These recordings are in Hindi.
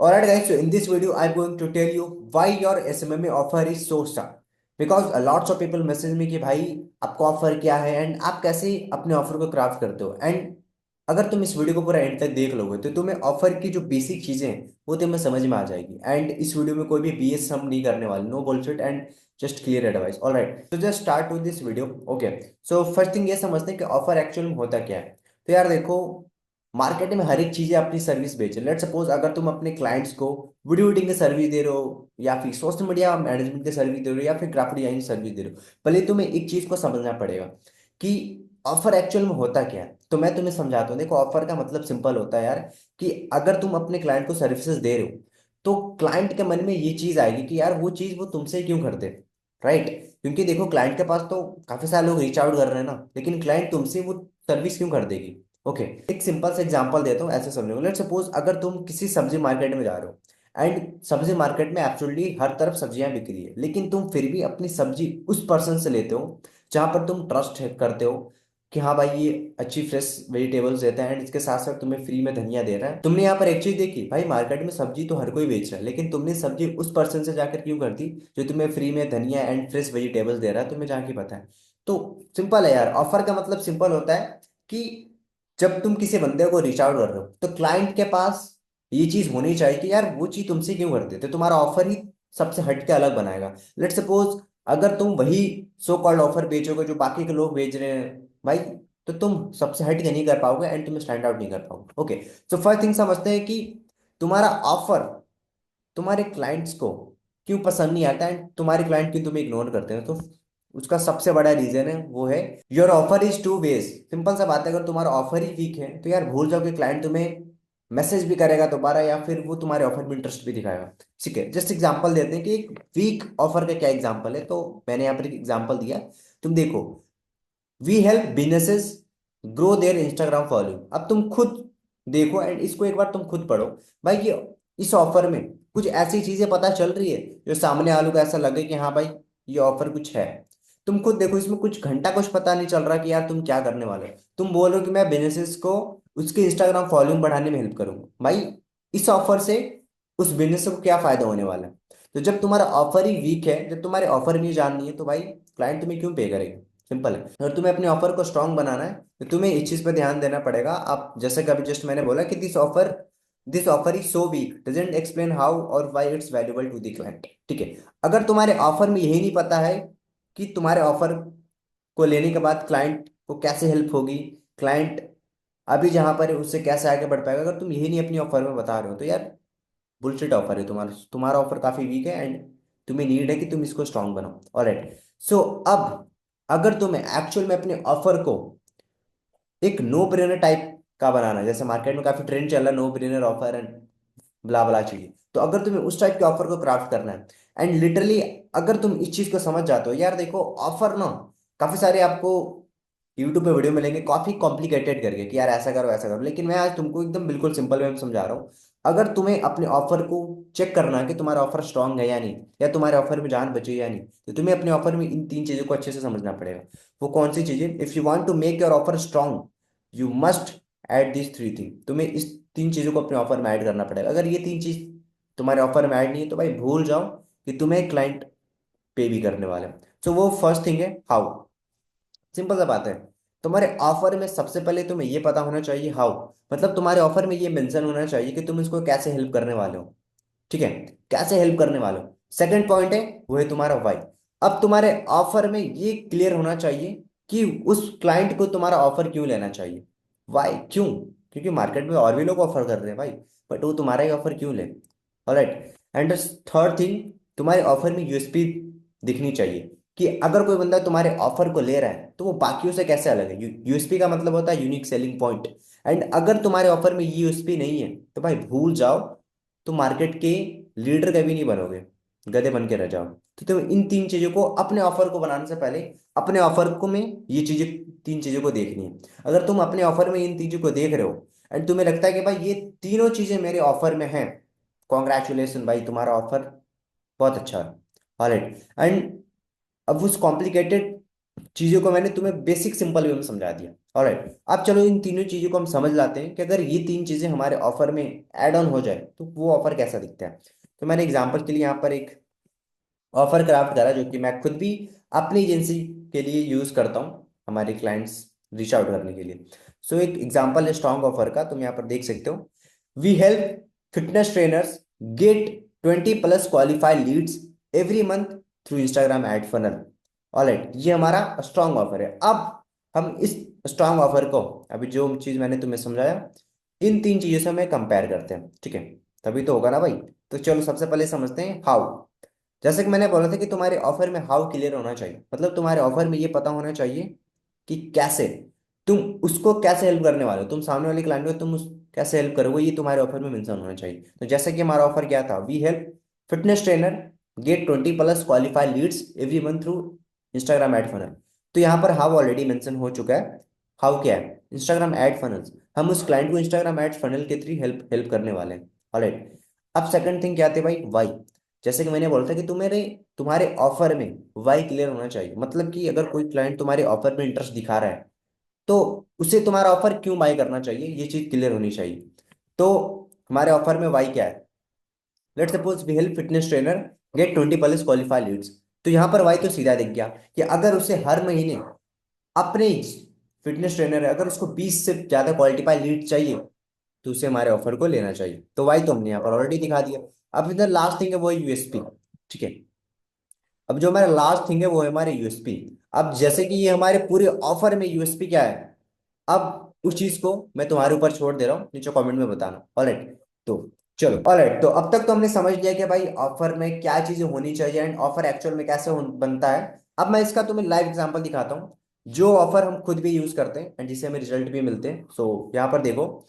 Alright guys, so in this video I'm going to tell you why your SMMA offer is so star. Because a lots of people message me कि भाई आपका ऑफर क्या है एंड आप कैसे अपने ऑफर को क्राफ्ट करते हो। एंड अगर तुम इस वीडियो को पूरा एंड तक देख लोगे तो तुम्हें ऑफर की जो बेसिक चीजें हैं वो तुम्हें समझ में आ जाएगी। एंड इस वीडियो में कोई भी BS हम नहीं करने वाले, no bullshit and just clear advice. Alright, तो just start with this video. Okay, so first thing ये समझते हैं कि ऑफर एक्चुअल में होता क्या है। तो यार देखो, मार्केट में हर एक चीजें अपनी सर्विस बेच लेट सपोज अगर तुम अपने क्लाइंट्स को वीडियो एडिटिंग की सर्विस दे रहे हो या फिर सोशल मीडिया मैनेजमेंट की सर्विस दे रहे हो या फिर ग्राफिक डिजाइन की सर्विस दे रहे हो, पहले तुम्हें एक चीज को समझना पड़ेगा कि ऑफर एक्चुअल में होता क्या है। तो मैं तुम्हें समझाता हूँ। देखो, ऑफर का मतलब सिंपल होता है यार कि अगर तुम अपने क्लाइंट को सर्विसेज दे रहे हो तो क्लाइंट के मन में ये चीज आएगी कि यार वो चीज वो तुमसे क्यों करते, राइट। क्योंकि देखो, क्लाइंट के पास तो काफी सारे लोग रीच आउट कर रहे हैं ना, लेकिन क्लाइंट तुमसे वो सर्विस क्यों कर देगी। ओके, एक सिंपल सा एग्जांपल देता हूँ ऐसे समझो। लेट सपोज अगर तुम किसी सब्जी मार्केट में जा रहे हो एंड सब्जी मार्केट में एब्सोल्युटली हर तरफ सब्जियां बिक रही है, लेकिन तुम फिर भी अपनी सब्जी उस पर्सन से लेते हो जहां पर तुम ट्रस्ट करते हो कि हाँ भाई ये अच्छी फ्रेश वेजिटेबल्स देता है एंड इसके साथ साथ तुम्हें फ्री में धनिया दे रहा है। तुमने यहाँ पर एक चीज देखी, भाई मार्केट में सब्जी तो हर कोई बेच रहा है, लेकिन तुमने सब्जी उस पर्सन से जाकर क्यों कर दी जो तुम्हें फ्री में धनिया एंड फ्रेश वेजिटेबल्स दे रहा है, तुम्हें जहाँ की पता है। तो सिंपल है यार, ऑफर का मतलब सिंपल होता है कि जब तुम किसी बंदे को रीच आउट कर रहे हो तो क्लाइंट के पास ये चीज होनी चाहिए कि यार वो चीज तुमसे क्यों करते, तो तुम्हारा ऑफर ही सबसे हट के अलग बनाएगा। लेट सपोज अगर तुम वही सो कॉल्ड ऑफर बेचोगे जो बाकी के लोग बेच रहे हैं भाई, तो तुम सबसे हट के नहीं कर पाओगे एंड तुम स्टैंड आउट नहीं कर पाओगे। ओके, सो फर्स्ट थिंग समझते हैं कि तुम्हारा ऑफर तुम्हारे क्लाइंट्स को क्यों पसंद नहीं आता एंड तुम्हारे क्लाइंट क्यों तुम्हें इग्नोर करते हैं। तो उसका सबसे बड़ा रीजन है वो है your offer is too base. Simple सा बात है, अगर तुम्हारा ऑफर ही वीक है तो यार भूल जाओ कि क्लाइंट तुम्हें मैसेज भी करेगा दोबारा या फिर वो तुम्हारे ऑफर में इंटरेस्ट भी दिखाएगा। ठीक है, जस्ट एग्जांपल देते हैं कि एक वीक ऑफर का क्या एग्जांपल है। तो मैंने यहाँ पर एक एग्जांपल दिया, तुम देखो। We help businesses grow their Instagram following. अब तुम खुद देखो एंड इसको एक बार तुम खुद पढ़ो भाई कि इस ऑफर में कुछ ऐसी चीजें पता चल रही है जो सामने वालों को ऐसा लगे कि हाँ भाई ये ऑफर कुछ है। तुम खुद देखो, इसमें कुछ घंटा कुछ पता नहीं चल रहा कि यार तुम क्या करने वाले हो। तुम बोल रहे हो कि मैं बिजनेसेस को उसके इंस्टाग्राम फॉलोइंग बढ़ाने में हेल्प करूंगा। भाई इस ऑफर से उस बिजनेस को क्या फायदा होने वाला है। तो जब तुम्हारा ऑफर ही वीक है, जब तुम्हारे ऑफर में जान नहीं है, तो भाई क्लाइंट तुम्हें क्यों पे करेगा। सिंपल है। अगर तुम्हें अपने ऑफर को स्ट्रांग बनाना है तो तुम्हें इस चीज पर ध्यान देना पड़ेगा। आप जैसे कभी जस्ट मैंने बोला कि this offer is so weak doesn't explain how और why it's valuable to the client. ठीक है, अगर तुम्हारे ऑफर में यही नहीं पता है कि तुम्हारे ऑफर को लेने के बाद क्लाइंट को कैसे हेल्प होगी, क्लाइंट अभी जहां पर है उससे कैसे आगे बढ़ पाएगा, अगर तुम यही नहीं अपनी ऑफर में बता रहे हो तो यार बुलशिट ऑफर है तुम्हारा। तुम्हारा ऑफर काफी वीक है एंड तुम्हें नीड है कि तुम इसको स्ट्रांग बनाओ। ऑलराइट, सो अब अगर तुम्हें एक्चुअल में अपने ऑफर को एक नो ब्रेनर टाइप का बनाना है, जैसे मार्केट में काफी ट्रेंड चल रहा है no brainer offer and blah blah चाहिए, तो अगर तुम्हें उस टाइप के ऑफर को क्राफ्ट करना है एंड लिटरली अगर तुम इस चीज को समझ जाते हो, यार देखो ऑफर ना काफी सारे आपको यूट्यूब पे वीडियो मिलेंगे काफी कॉम्प्लिकेटेड करके कि यार ऐसा करो ऐसा करो, लेकिन मैं आज तुमको एकदम बिल्कुल सिंपल वे में समझा रहा हूँ। अगर तुम्हें अपने ऑफर को चेक करना है कि तुम्हारा ऑफर स्ट्रांग है या नहीं, या तुम्हारे ऑफर में जान बची है या नहीं, तो तुम्हें अपने ऑफर में इन तीन चीजों को अच्छे से समझना पड़ेगा। वो कौन सी चीजें? If you want to make your offer strong you must add this three thing. तुम्हें इस तीन चीजों को अपने ऑफर में ऐड करना पड़ेगा। अगर ये तीन चीज तुम्हारे ऑफर में ऐड नहीं है तो भाई भूल जाओ कि तुम्हें क्लाइंट पे भी करने वाले हैं। तो वो फर्स्ट थिंग है हाउ। सिंपल सा बात है, तुम्हारे ऑफर में सबसे पहले तुम्हें ये पता होना चाहिए हाउ, मतलब तुम्हारे ऑफर में ये मेंशन होना चाहिए कि तुम इसको कैसे हेल्प करने वाले हो। ठीक है, कैसे हेल्प करने वाले हो। सेकंड पॉइंट है वो है तुम्हारा वाई। अब तुम्हारे ऑफर में ये क्लियर होना चाहिए कि उस क्लाइंट को तुम्हारा ऑफर क्यों लेना चाहिए। वाई, क्यों? क्योंकि मार्केट में और भी लोग ऑफर कर रहे हैं भाई, बट वो तुम्हारा ही ऑफर क्यों ले। ऑलराइट, एंड थर्ड थिंग, तुम्हारे ऑफर में यूएसपी दिखनी चाहिए कि अगर कोई बंदा तुम्हारे ऑफर को ले रहा है तो वो बाकियों से कैसे अलग है। यूएसपी का मतलब होता है यूनिक सेलिंग पॉइंट। एंड अगर तुम्हारे ऑफर में ये यूएसपी नहीं है तो भाई भूल जाओ, तो मार्केट के लीडर कभी नहीं बनोगे, गधे बन के रह जाओ। तो तुम इन तीन चीजों को अपने ऑफर को बनाने से पहले अपने ऑफर को में ये चीजें तीन चीजों को देखनी है। अगर तुम अपने ऑफर में इन चीजों को देख रहे हो एंड तुम्हें लगता है कि भाई ये तीनों चीजें मेरे ऑफर में हैं, कॉन्ग्रेचुलेसन भाई, तुम्हारा ऑफर बहुत अच्छा है। ऑलराइट, एंड अब उस कॉम्प्लिकेटेड चीजों को मैंने तुम्हें बेसिक सिंपल वे में समझा दिया। ऑलराइट, अब चलो इन तीनों चीजों को हम समझ लाते हैं कि अगर ये तीन चीजें हमारे ऑफर में ऐड ऑन हो जाए तो वो ऑफर कैसा दिखता है। तो मैंने एग्जांपल के लिए यहाँ पर एक ऑफर क्राफ्ट करा, जो कि मैं खुद भी अपनी एजेंसी के लिए यूज करता हूँ हमारे क्लाइंट्स रीच आउट करने के लिए। सो एक एग्जांपल है स्ट्रॉन्ग ऑफर का, तुम यहाँ पर देख सकते हो। We help fitness trainers get 20+ qualified leads every month through Instagram ad funnel. Alright, ये हमारा स्ट्रॉन्ग ऑफर है। अब हम इस स्ट्रॉन्ग ऑफर को, अभी जो चीज मैंने तुम्हें समझाया, इन तीन चीजों से हमें कंपेयर करते हैं, ठीक है। तभी तो होगा ना भाई। तो चलो सबसे पहले समझते हैं हाउ। जैसे कि मैंने बोला था कि तुम्हारे ऑफर में हाउ क्लियर होना चाहिए, मतलब तुम्हारे ऑफर में ये पता होना चाहिए कि कैसे तुम उसको कैसे हेल्प करने वाले हो, तुम सामने वाले क्लाइंट को तुम उस कैसे हेल्प करोगे, ये तुम्हारे ऑफर में मेंशन होना चाहिए। तो जैसे कि हमारा ऑफर क्या था, we help fitness trainer get 20+ qualified leads every month through Instagram ad funnel. तो यहाँ पर हाउ ऑलरेडी मेंशन हो चुका है। हाउ क्या है, इंस्टाग्राम एड फनल्स, हम उस क्लाइंट को इंस्टाग्राम एड फनल के थ्रू हेल्प हेल्प करने वाले हैं। ऑलराइट, अब सेकंड थिंग क्या थे भाई, वाई। जैसे कि मैंने बोला था कि तुम्हारे तुम्हारे ऑफर में वाई क्लियर होना चाहिए, मतलब कि अगर कोई क्लाइंट तुम्हारे ऑफर में इंटरेस्ट दिखा रहा है तो उसे तुम्हारा ऑफर क्यों बाय करना चाहिए, ये चीज क्लियर होनी चाहिए। तो हमारे ऑफर में वाई क्या है, let suppose we help fitness trainer get 20+ qualified leads. तो यहाँ पर वाई तो सीधा दिख गया कि अगर उसे हर महीने अपने फिटनेस ट्रेनर है, अगर उसको 20 से ज्यादा क्वालिफाइड लीड चाहिए तो उसे हमारे ऑफर को लेना चाहिए। तो वाई तो हमने यहाँ पर ऑलरेडी दिखा दिया। अब इधर लास्ट थिंग है वो है यूएसपी, ठीक है। अब जो हमारा लास्ट थिंग है वो है हमारे यूएसपी। अब जैसे कि ये हमारे पूरे ऑफर में यूएसपी क्या है, अब उस चीज को मैं तुम्हारे ऊपर छोड़ दे रहा हूँ, नीचे कमेंट में बताना। ऑलराइट, तो चलो। ऑलराइट, तो अब तक तो हमने समझ लिया कि भाई ऑफर में क्या चीजें होनी चाहिए एंड ऑफर एक्चुअल में कैसे बनता है। अब मैं इसका तुम्हें लाइव एग्जांपल दिखाता हूँ, जो ऑफर हम खुद भी यूज करते हैं एंड जिससे हमें रिजल्ट भी मिलते हैं। सो यहाँ पर देखो,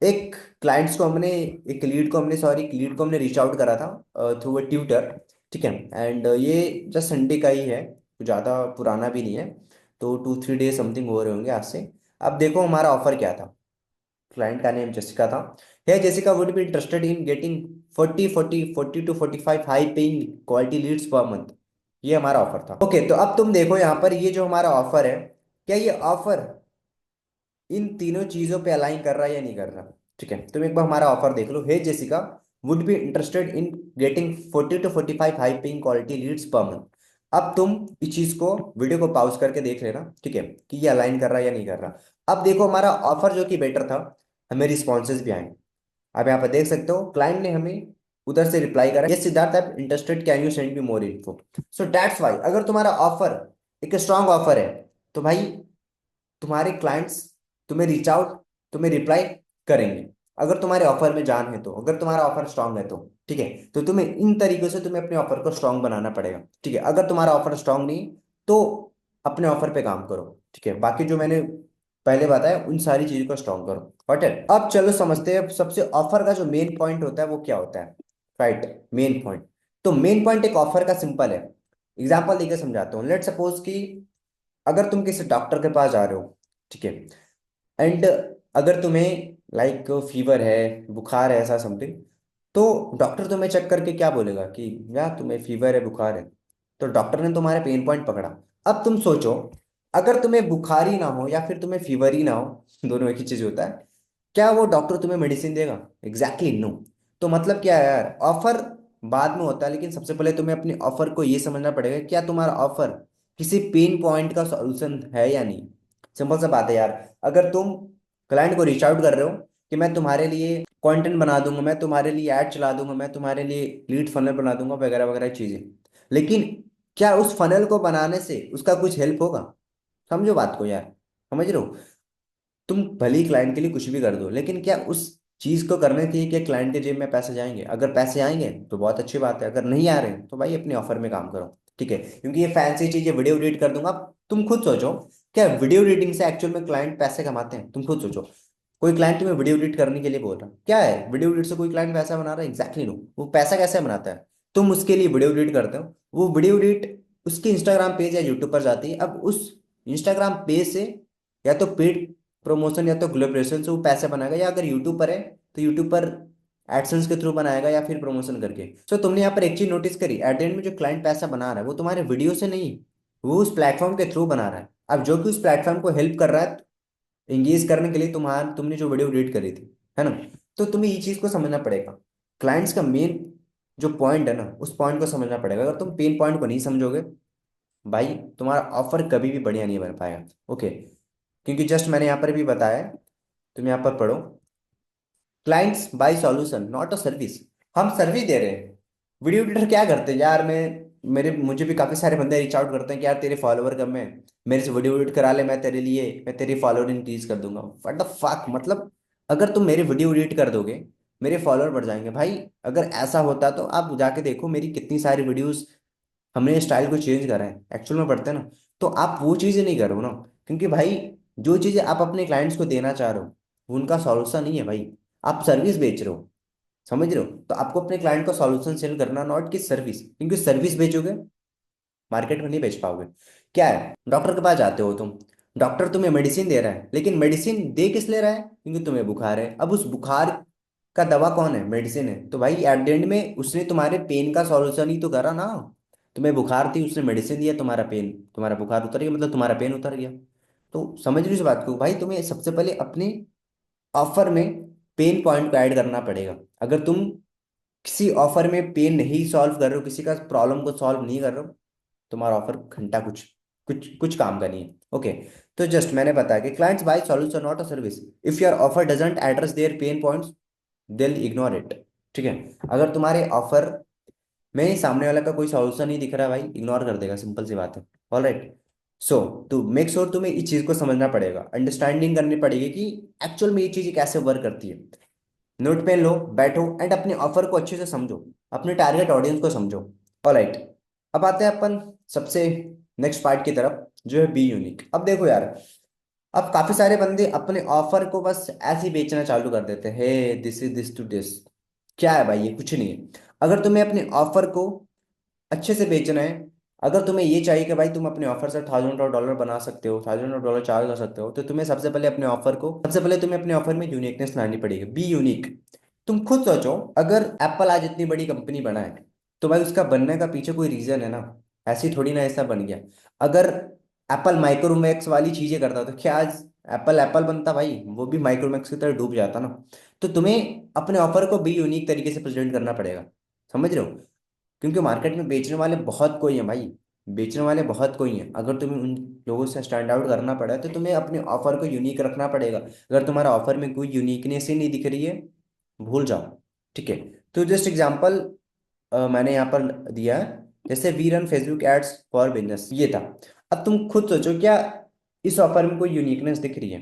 एक क्लाइंट्स को हमने एक लीड को हमने सॉरी लीड को हमने रीच आउट करा था थ्रू अ ट्यूटर, ठीक है। एंड ये जस्ट संडे का ही है, कुछ ज़्यादा पुराना भी नहीं है। तो 2-3 डेज समथिंग हो रहे होंगे आज से। अब देखो हमारा ऑफर क्या था, क्लाइंट का नेम जेसिका था। है Jessica would be interested in getting 40 to 45 high paying quality leads per month. ये हमारा ऑफर था। ओके, तो अब तुम देखो यहाँ पर ये जो हमारा ऑफर है, क्या ये ऑफर इन तीनों चीजों पे अलाइन कर रहा है या नहीं कर रहा, ठीक है। तुम एक बार हमारा ऑफर देख लो, hey Jessica would be interested in getting 40 to 45 high paying quality leads per month. अब तुम इस चीज को वीडियो को पॉज करके देख लेना, ठीक है, कि ये अलाइन कर रहा है या नहीं कर रहा। अब देखो हमारा ऑफर जो कि बेटर था, हमें रिस्पॉन्सेज भी आए। आप यहाँ पर देख सकते हो क्लाइंट ने हमें उधर से रिप्लाई करा, यस सिद्धार्थ आप interested, can you send me more info. So that's why अगर तुम्हारा ऑफर एक स्ट्रांग ऑफर है तो भाई तुम्हारे क्लाइंट्स तुम्हें रीच आउट, तुम्हें रिप्लाई करेंगे। अगर तुम्हारे ऑफर में जान है तो, अगर तुम्हारा ऑफर स्ट्रांग है तो, ठीक है। तो तुम्हें इन तरीकों से तुम्हें अपने ऑफर को स्ट्रांग बनाना पड़ेगा, ठीक है। अगर तुम्हारा ऑफर स्ट्रांग नहीं तो अपने ऑफर पे काम करो, ठीक है। बाकी जो मैंने पहले बताया उन सारी चीजों को स्ट्रांग करो। हॉट है, अब चलो समझते हैं सबसे ऑफर का जो मेन पॉइंट होता है वो क्या होता है। Right, main point. तो मेन पॉइंट एक ऑफर का सिंपल है, एग्जाम्पल देकर समझाता हूँ। लेट सपोज कि अगर तुम किसी डॉक्टर के पास जा रहे हो, ठीक है, एंड अगर तुम्हें लाइक फीवर है, बुखार है, ऐसा समथिंग, तो डॉक्टर तुम्हें चेक करके क्या बोलेगा कि यार तुम्हें फीवर है, बुखार है। तो डॉक्टर ने तुम्हारे पेन पॉइंट पकड़ा। अब तुम सोचो, अगर तुम्हें बुखार ही ना हो या फिर तुम्हें फीवर ही ना हो, दोनों एक ही चीज होता है, क्या वो डॉक्टर तुम्हें मेडिसिन देगा? Exactly no. तो मतलब क्या है यार, ऑफर बाद में होता है, लेकिन सबसे पहले तुम्हें अपने ऑफर को ये समझना पड़ेगा क्या तुम्हारा ऑफर किसी पेन पॉइंट का सॉल्यूशन है या नहीं। सिंपल सा बात है यार, अगर तुम क्लाइंट को रीच आउट कर रहे हो कि मैं तुम्हारे लिए कंटेंट बना दूंगा, मैं तुम्हारे लिए ऐड चला दूंगा, मैं तुम्हारे लिए लीड फनल बना दूंगा, वगैरह वगैरह चीजें, लेकिन क्या उस फनल को बनाने से उसका कुछ हेल्प होगा? समझो बात को यार, समझ रहे हो? तुम भले ही क्लाइंट के लिए कुछ भी कर दो, लेकिन क्या उस चीज को करने के लिए क्या क्लाइंट के जेब में पैसे जाएंगे? अगर पैसे आएंगे तो बहुत अच्छी बात है, अगर नहीं आ रहे तो भाई अपने ऑफर में काम करो, ठीक है। क्योंकि ये फैंसी चीजें वीडियो एडिट कर दूंगा, तुम खुद सोचो, क्या वीडियो एडिटिंग से एक्चुअल में क्लाइंट पैसे कमाते हैं? तुम खुद सोचो, कोई क्लाइंट तुम्हें वीडियो एडिट करने के लिए बोल रहा है, क्या है वीडियो एडिट से कोई क्लाइंट पैसा बना रहा है? Exactly no. वो पैसा कैसे बनाता है? तुम उसके लिए वीडियो एडिट करते हो, वो वीडियो एडिट उसके इंस्टाग्राम पेज या यूट्यूब पर जाती है। अब उस इंस्टाग्राम पेज से या तो पेड प्रमोशन या तो कोलैबोरेशन से वो पैसे बनाएगा, या अगर यूट्यूब पर है तो यूट्यूब पर एडसेंस के थ्रू बनाएगा या फिर प्रमोशन करके। सो तुमने यहाँ पर एक चीज नोटिस करी, एट द एंड में जो क्लाइंट पैसा बना रहा है वो तुम्हारे वीडियो से नहीं, वो उस प्लेटफॉर्म के थ्रू बना रहा है। अब जो कि उस प्लेटफॉर्म को हेल्प कर रहा है एंगेज करने के लिए, तुमने जो वीडियो एडिट करी थी, है ना। तो तुम्हें ये चीज को समझना पड़ेगा। क्लाइंट्स का मेन जो पॉइंट है ना, उस पॉइंट को समझना पड़ेगा। अगर तुम पेन पॉइंट को नहीं समझोगे भाई, तुम्हारा ऑफर कभी भी बढ़िया नहीं बन पाएगा। ओके, क्योंकि जस्ट मैंने यहाँ पर भी बताया है, तुम यहाँ पर पढ़ो। Clients buy solution not a service. हम सर्विस दे रहे हैं। वीडियो एडिटर क्या करते हैं यार, मैं मेरे मुझे भी काफी सारे बंदे रीच आउट करते हैं कि यार तेरे फॉलोवर कम है, मेरे से वीडियो एडिट करा ले, मैं तेरी फॉलोवर इंक्रीज कर दूंगा। व्हाट द फक, मतलब अगर तुम मेरी वीडियो एडिट कर दोगे मेरे फॉलोअर बढ़ जाएंगे भाई। अगर ऐसा होता तो आप जाके देखो मेरी कितनी सारी वीडियोस, हमने स्टाइल को चेंज करा है एक्चुअल में पढ़ते हैं ना। तो आप वो चीजें नहीं करो ना, क्योंकि भाई जो चीजें आप अपने क्लाइंट्स को देना चाह रहे हो वो उनका सॉल्यूशन नहीं है भाई, आप सर्विस बेच रहे हो। समझ रहे हो? तो आपको अपने क्लाइंट को सॉल्यूशन सेल करना, नॉट कि सर्विस, क्योंकि सर्विस बेचोगे मार्केट में नहीं बेच पाओगे। क्या है, डॉक्टर के पास जाते हो तुम, डॉक्टर तुम्हें मेडिसिन दे रहा है, लेकिन मेडिसिन दे किस ले रहा है, क्योंकि तुम्हें बुखार है। अब उस बुखार का दवा कौन है, मेडिसिन है। तो भाई एट द एंड में उसने तुम्हारे पेन का सॉल्यूशन ही तो करा ना। तुम्हें बुखार थी, उसने मेडिसिन दिया, तुम्हारा बुखार उतर गया, मतलब तुम्हारा पेन उतर गया। तो समझ रही हो इस बात को भाई, तुम्हें सबसे पहले अपने ऑफर में पेन पॉइंट को ऐड करना पड़ेगा। अगर तुम किसी ऑफर में पेन नहीं सॉल्व कर रहे हो, किसी का प्रॉब्लम को सॉल्व नहीं कर रहे हो, तुम्हारा ऑफर घंटा कुछ कुछ कुछ काम का नहीं है। ओके, तो जस्ट मैंने बताया कि clients buy solution not a service. If your offer doesn't address their pain points they ignore it. ठीक है, अगर तुम्हारे ऑफर में सामने वाला का कोई सॉल्यूशन नहीं दिख रहा भाई, इग्नोर कर देगा, सिंपल सी बात है। All right, so to make sure तुम्हें इस चीज को समझना पड़ेगा, अंडरस्टैंडिंग करनी पड़ेगी कि एक्चुअल में ये चीजें कैसे वर्क करती है। नोट पेन लो, बैठो एंड अपने ऑफर को अच्छे से समझो, अपने टारगेट ऑडियंस को समझो। ऑलराइट, अब आते हैं अपन सबसे नेक्स्ट पार्ट की तरफ, जो है बी यूनिक। अब देखो यार, अब काफी सारे बंदे अपने ऑफर को बस ऐसे ही बेचना चालू कर देते हैं, hey this is this to this. क्या है भाई, ये कुछ नहीं है। अगर तुम्हें अपने ऑफर को अच्छे से बेचना है, अगर तुम्हें ये चाहिए कि भाई तुम अपने ऑफर से $1000 बना सकते हो, $1000 चार्ज कर सकते हो, तो तुम्हें सबसे पहले तुम्हें अपने ऑफर में यूनिकनेस लानी पड़ेगी, बी यूनिक। तुम खुद सोचो, अगर एप्पल आज इतनी बड़ी कंपनी बना है तो भाई उसका बनने का पीछे कोई रीजन है ना, ऐसे ही थोड़ी ना ऐसा बन गया। अगर एप्पल माइक्रोमैक्स वाली चीजें करता तो क्या आज एप्पल एप्पल बनता भाई? वो भी माइक्रोमैक्स की तरह डूब जाता ना। तो तुम्हें अपने ऑफर को भी यूनिक तरीके से प्रेजेंट करना पड़ेगा। समझ रहे हो? क्योंकि मार्केट में बेचने वाले बहुत कोई हैं भाई, बेचने वाले बहुत कोई हैं। अगर तुम्हें उन लोगों से स्टैंड आउट करना पड़ा है तो तुम्हें अपने ऑफर को यूनिक रखना पड़ेगा। अगर तुम्हारा ऑफर में कोई यूनिकनेस ही नहीं दिख रही है, भूल जाओ। ठीक है, तो जस्ट एग्जांपल मैंने यहाँ पर दिया है, जैसे we run Facebook ads for business, ये था। अब तुम खुद सोचो, क्या इस ऑफर में कोई यूनिकनेस दिख रही है?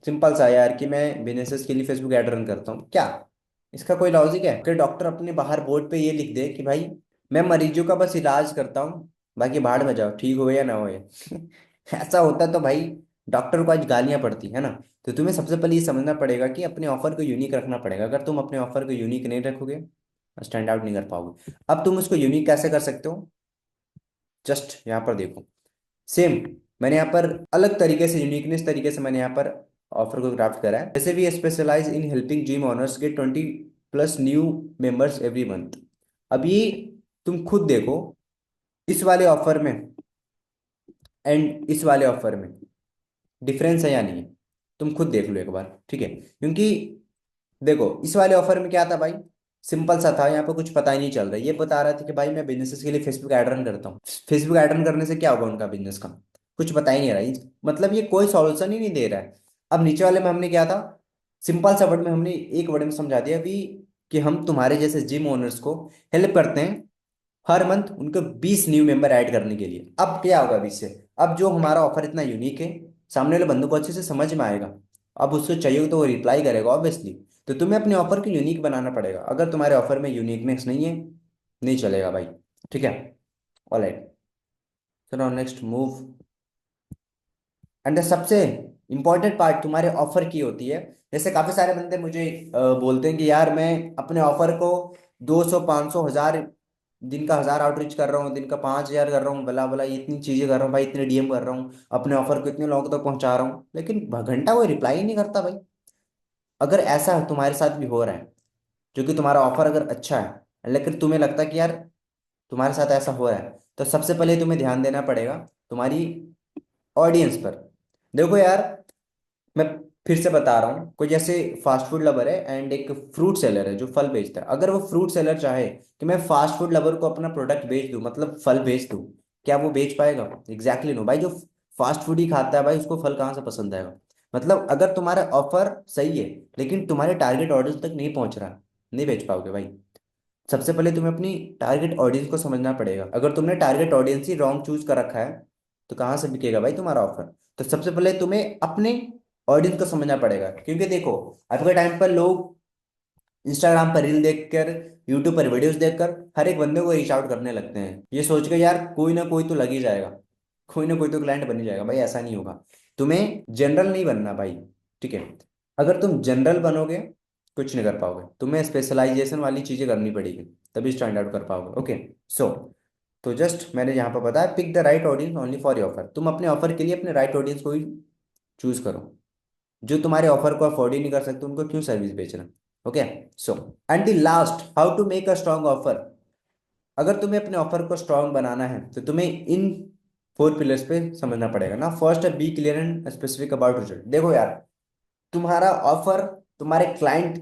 सिंपल सा यार, कि मैं बिजनेसेस के लिए फेसबुक ऐड रन करता हूँ, क्या इसका कोई लॉजिक है कि डॉक्टर अपने बाहर बोर्ड पे ये लिख दे कि भाई मैं मरीजों का बस इलाज करता हूँ, बाकी बाहर में जाओ, ठीक हो या ना हो। ऐसा होता तो भाई डॉक्टर को आज गालियां पड़ती है ना। तो तुम्हें सबसे पहले ये समझना पड़ेगा कि अपने ऑफर को यूनिक रखना पड़ेगा। अगर तुम अपने ऑफर को यूनिक नहीं रखोगे, स्टैंड आउट नहीं कर पाओगे। अब तुम उसको यूनिक कैसे कर सकते हो, जस्ट यहाँ पर देखो। सेम मैंने यहाँ पर अलग तरीके से, यूनिकनेस तरीके से मैंने यहाँ पर ऑफर को क्राफ्ट करा है। जैसे भी specialise in helping gym owners get 20+ new members every month. अभी तुम खुद देखो, इस वाले ऑफर में एंड इस वाले ऑफर में डिफरेंस है या नहीं है, तुम खुद देख लो एक बार। ठीक है, क्योंकि देखो इस वाले ऑफर में क्या था भाई, सिंपल सा था, यहाँ पे कुछ पता ही नहीं चल रहा। ये बता रहा था कि भाई मैं बिजनेसेस के लिए फेसबुक ऐड रन करता हूँ। फेसबुक ऐड रन करने से क्या होगा उनका बिजनेस का, कुछ बता ही नहीं रहा मतलब ये कोई सॉल्यूशन ही नहीं दे रहा है। अब नीचे वाले में हमने क्या था, सिंपल सा वर्ड में हमने एक वर्ड में समझा दिया अभी, कि हम तुम्हारे जैसे जिम ओनर्स को हेल्प करते हैं हर मंथ उनको 20 न्यू मेंबर ऐड करने के लिए। अब क्या होगा 20 से, अब जो हमारा ऑफर इतना यूनिक है, सामने वाले बंदों को अच्छे से समझ में आएगा। अब उसको चाहिए तो वो रिप्लाई करेगा ऑब्वियसली। तो तुम्हें अपने ऑफर को यूनिक बनाना पड़ेगा। अगर तुम्हारे ऑफर में यूनिकनेस नहीं है, नहीं चलेगा भाई। ठीक है, ऑलराइट, चलो नेक्स्ट मूव। एंड सबसे इंपॉर्टेंट पार्ट तुम्हारे ऑफर की होती है। जैसे काफी सारे बंदे मुझे बोलते हैं कि यार मैं अपने ऑफर को 200 500 1000, दिन का 1000 आउटरीच कर रहा हूँ, दिन का 5000 कर रहा हूँ, भला भला इतनी चीजें कर रहा हूँ भाई, इतने डीएम कर रहा हूँ, अपने ऑफर को इतने लोगों तक पहुंचा रहा हूँ, लेकिन घंटा कोई रिप्लाई ही नहीं करता भाई। अगर ऐसा तुम्हारे साथ भी हो रहा है, जो कि तुम्हारा ऑफर अगर अच्छा है लेकिन तुम्हें लगता है कि यार तुम्हारे साथ ऐसा हो रहा है, तो सबसे पहले तुम्हें ध्यान देना पड़ेगा तुम्हारी ऑडियंस पर। देखो यार, मैं फिर से बता रहा हूँ, कोई जैसे फास्ट फूड लवर है एंड एक फ्रूट सेलर है जो फल बेचता है। अगर वो फ्रूट सेलर चाहे कि मैं फास्ट फूड लवर को अपना प्रोडक्ट बेच दूं, मतलब फल बेच दूं, क्या वो बेच पाएगा? एग्जैक्टली नो भाई। जो फास्ट फूड ही खाता है भाई, उसको फल कहाँ से पसंद आएगा? मतलब अगर तुम्हारा ऑफर सही है लेकिन तुम्हारे टारगेट ऑडियंस तक नहीं पहुंच रहा, नहीं बेच पाओगे भाई। सबसे पहले तुम्हें अपनी टारगेट ऑडियंस को समझना पड़ेगा। अगर तुमने टारगेट ऑडियंस ही रॉन्ग चूज कर रखा है तो कहाँ से बिकेगा भाई तुम्हारा ऑफर? तो सबसे पहले तुम्हें अपने ऑडियंस को समझना पड़ेगा, क्योंकि देखो, आज के टाइम पर लोग इंस्टाग्राम पर रील देखकर, यूट्यूब पर वीडियोस देखकर हर एक बंदे को रीच आउट करने लगते हैं, ये सोच के यार कोई ना कोई तो लग ही जाएगा, कोई ना कोई तो क्लाइंट बन ही जाएगा। भाई ऐसा नहीं होगा। तुम्हें जनरल नहीं बनना भाई, ठीक है? अगर तुम जनरल बनोगे कुछ नहीं कर पाओगे, तुम्हें स्पेशलाइजेशन वाली चीजें करनी पड़ेगी, तभी स्टैंड आउट कर पाओगे। ओके, सो तो जस्ट मैंने यहाँ पर बताया, pick the right audience only for your offer. तुम अपने ऑफर के लिए अपने राइट ऑडियंस को ही चूज करो। जो तुम्हारे ऑफर को अफोर्ड ही नहीं कर सकते उनको क्यों सर्विस बेचना? Okay, so and the last, how to make a strong offer. अगर तुम्हें अपने ऑफर को स्ट्रॉन्ग बनाना है तो तुम्हें इन 4 पिलर्स पे समझना पड़ेगा ना। फर्स्ट है, be clear and specific about result. देखो यार, तुम्हारा ऑफर तुम्हारे क्लाइंट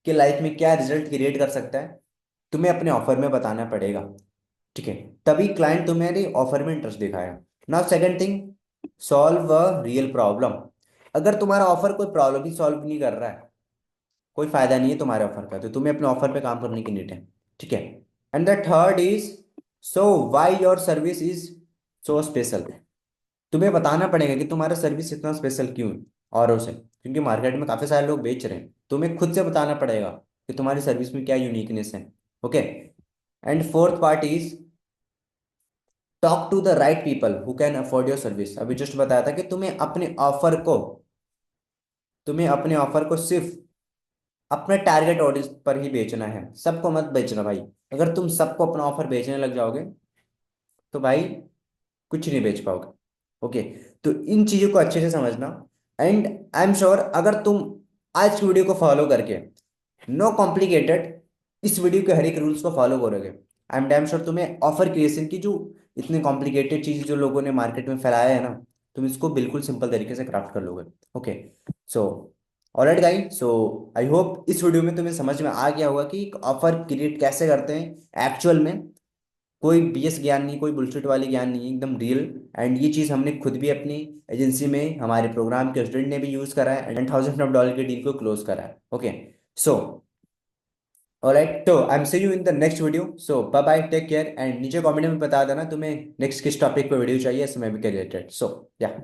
के लाइफ में क्या रिजल्ट क्रिएट कर सकता है, तुम्हें अपने ऑफर में बताना पड़ेगा, ठीक है? तभी क्लाइंट तुम्हारे ऑफर में इंटरेस्ट दिखाएगा। Now second thing, solve a real problem. अगर तुम्हारा ऑफर कोई प्रॉब्लम ही सॉल्व नहीं कर रहा है, कोई फायदा नहीं है तुम्हारे ऑफर का, तो तुम्हें अपने ऑफर पे काम करने की नीड है, ठीक है? And the third is, so why your service is so special. तुम्हें बताना पड़ेगा कि तुम्हारा सर्विस इतना स्पेशल क्यों है औरों से, क्योंकि मार्केट में काफी सारे लोग बेच रहे हैं। तुम्हें खुद से बताना पड़ेगा कि तुम्हारी सर्विस में क्या यूनिकनेस है। Okay, and fourth part is, talk to the right people who can afford your service. अभी जस्ट बताया था कि तुम्हें अपने ऑफर को सिर्फ अपने टारगेट ऑडियंस पर ही बेचना है, सबको मत बेचना भाई। अगर तुम सबको अपना ऑफर बेचने लग जाओगे तो भाई कुछ नहीं बेच पाओगे। ओके, तो इन चीजों को अच्छे से समझना। एंड आई एम श्योर, अगर तुम आज की वीडियो को फॉलो करके, नो कॉम्प्लिकेटेड, इस वीडियो के हर एक रूल्स को फॉलो करोगे, आई एम डैम श्योर तुम्हें ऑफर क्रिएशन की जो इतनी कॉम्प्लिकेटेड चीज जो लोगों ने मार्केट में फैलाया है ना, तुम इसको बिल्कुल सिंपल तरीके से क्राफ्ट कर लोगे। Okay, so alright guys, so I hope इस वीडियो में तुम्हें समझ में आ गया होगा कि ऑफर क्रिएट कैसे करते हैं एक्चुअल में। कोई बीएस ज्ञान नहीं, कोई बुलशिट वाली ज्ञान नहीं है, एकदम रियल। एंड ये चीज़ हमने खुद भी अपनी एजेंसी में, हमारे प्रोग्राम के स्टूडेंट ने भी यूज़ करा है एंड $1000 की डील को क्लोज करा है। ओके, सो ऑलराइट, तो I am see you in the next video. So bye bye, take care. And नीचे कमेंट में बता देना तुम्हें नेक्स्ट किस टॉपिक पे वीडियो चाहिए, इसमें भी रिलेटेड। सो या